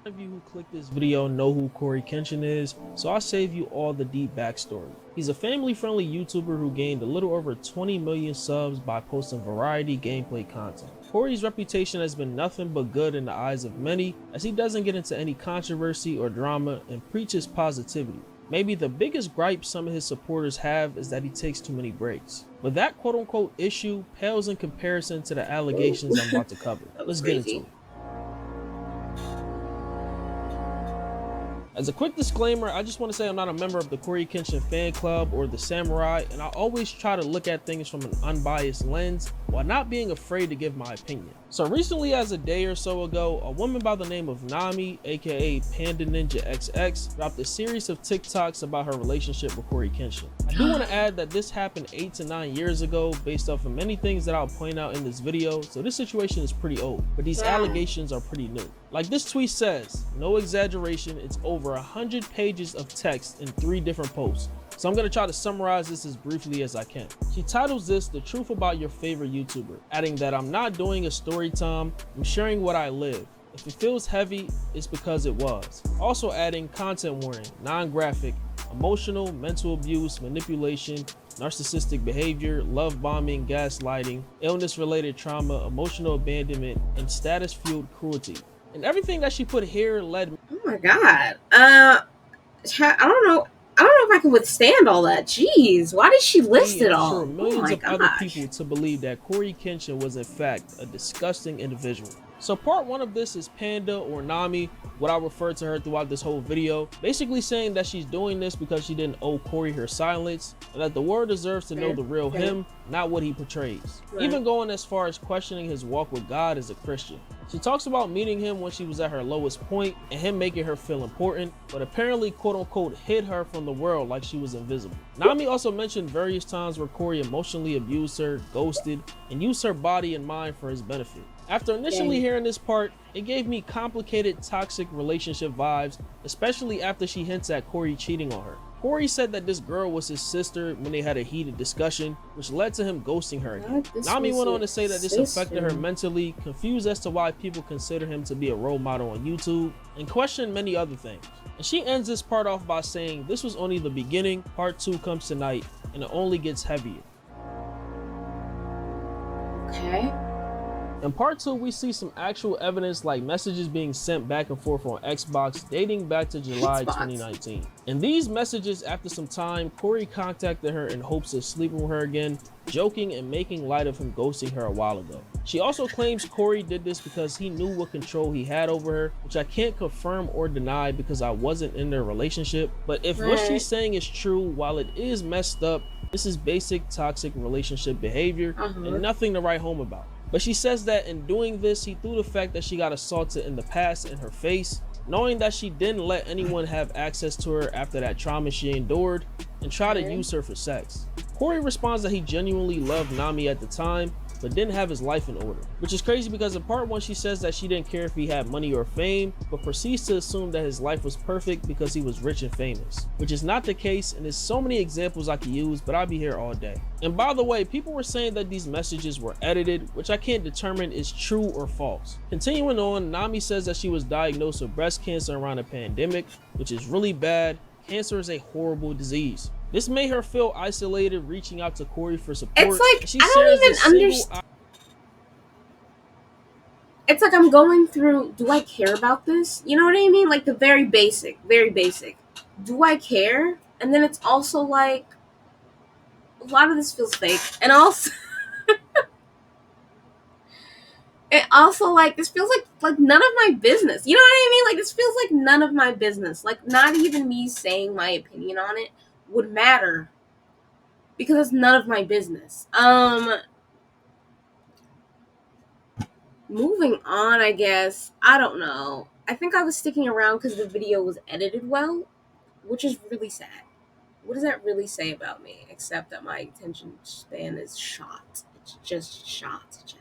Of you who clicked this video know who CoryxKenshin is, so I'll save you all the deep backstory. He's a family-friendly YouTuber who gained a little over 20 million subs by posting variety gameplay content. Cory's reputation has been nothing but good in the eyes of many, as he doesn't get into any controversy or drama and preaches positivity. Maybe the biggest gripe some of his supporters have is that he takes too many breaks. But that quote-unquote issue pales in comparison to the allegations I'm about to cover. That was Let's get into crazy. it. As a quick disclaimer, I just want to say I'm not a member of the CoryxKenshin fan club or the Samurai, and I always try to look at things from an unbiased lens while not being afraid to give my opinion. So recently, as a day or so ago, a woman by the name of Nami, aka Panda Ninja XX, dropped a series of TikToks about her relationship with CoryxKenshin. I do want to add that this happened 8 to 9 years ago based off of many things that I'll point out in this video, so this situation is pretty old, but these allegations are pretty new. Like this tweet says, no exaggeration, it's over 100 pages of text in 3 different posts. So I'm going to try to summarize this as briefly as I can. She titles this "The Truth About Your Favorite YouTuber," adding that I'm not doing a story time, I'm sharing what I live. If it feels heavy, it's because it was. Also adding content warning, non-graphic, emotional, mental abuse, manipulation, narcissistic behavior, love bombing, gaslighting, illness-related trauma, emotional abandonment, and status-fueled cruelty. And everything that she put here led. Oh my god. I don't know. I don't know if I can withstand all that. Jeez, why did she list Me, and it I'm sure all? Oh millions my of other gosh. people to believe that CoryxKenshin was in fact a disgusting individual. So part 1 of this is Panda, or Nami, what I referred to her throughout this whole video, basically saying that she's doing this because she didn't owe Cory her silence, and that the world deserves to know the real him, not what he portrays. Even going as far as questioning his walk with God as a Christian. She talks about meeting him when she was at her lowest point and him making her feel important, but apparently quote-unquote hid her from the world like she was invisible. Nami also mentioned various times where Cory emotionally abused her, ghosted, and used her body and mind for his benefit. After initially hearing this part, it gave me complicated toxic relationship vibes, especially after she hints at Cory cheating on her. Cory said that this girl was his sister when they had a heated discussion, which led to him ghosting her again. Nami went on to say that this affected her mentally, confused as to why people consider him to be a role model on YouTube, and questioned many other things. And she ends this part off by saying, "This was only the beginning, part 2 comes tonight, and it only gets heavier." Okay. In part 2, we see some actual evidence like messages being sent back and forth on Xbox dating back to July 2019. In these messages, after some time, Cory contacted her in hopes of sleeping with her again, joking and making light of him ghosting her a while ago. She also claims Cory did this because he knew what control he had over her, which I can't confirm or deny because I wasn't in their relationship. But if what she's saying is true, while it is messed up, this is basic toxic relationship behavior and nothing to write home about. But she says that in doing this, he threw the fact that she got assaulted in the past in her face, knowing that she didn't let anyone have access to her after that trauma she endured, and try to use her for sex. Cory responds that he genuinely loved Nami at the time, but didn't have his life in order. Which is crazy because in part 1 she says that she didn't care if he had money or fame, but proceeds to assume that his life was perfect because he was rich and famous. Which is not the case, and there's so many examples I could use, but I'll be here all day. And by the way, people were saying that these messages were edited, which I can't determine is true or false. Continuing on, Nami says that she was diagnosed with breast cancer around a pandemic, which is really bad. Cancer is a horrible disease. This made her feel isolated, reaching out to Cory for support. It's like, she I don't even understand. It's like I'm going through, do I care about this? You know what I mean? Like the very basic, very basic. Do I care? And then it's also like, a lot of this feels fake. And also, like, this feels like none of my business. You know what I mean? Like, this feels like none of my business. Like, not even me saying my opinion on it would matter. Because it's none of my business. Moving on, I guess. I don't know. I think I was sticking around because the video was edited well, which is really sad. What does that really say about me? Except that my attention span is shot. It's just shot, Jeff.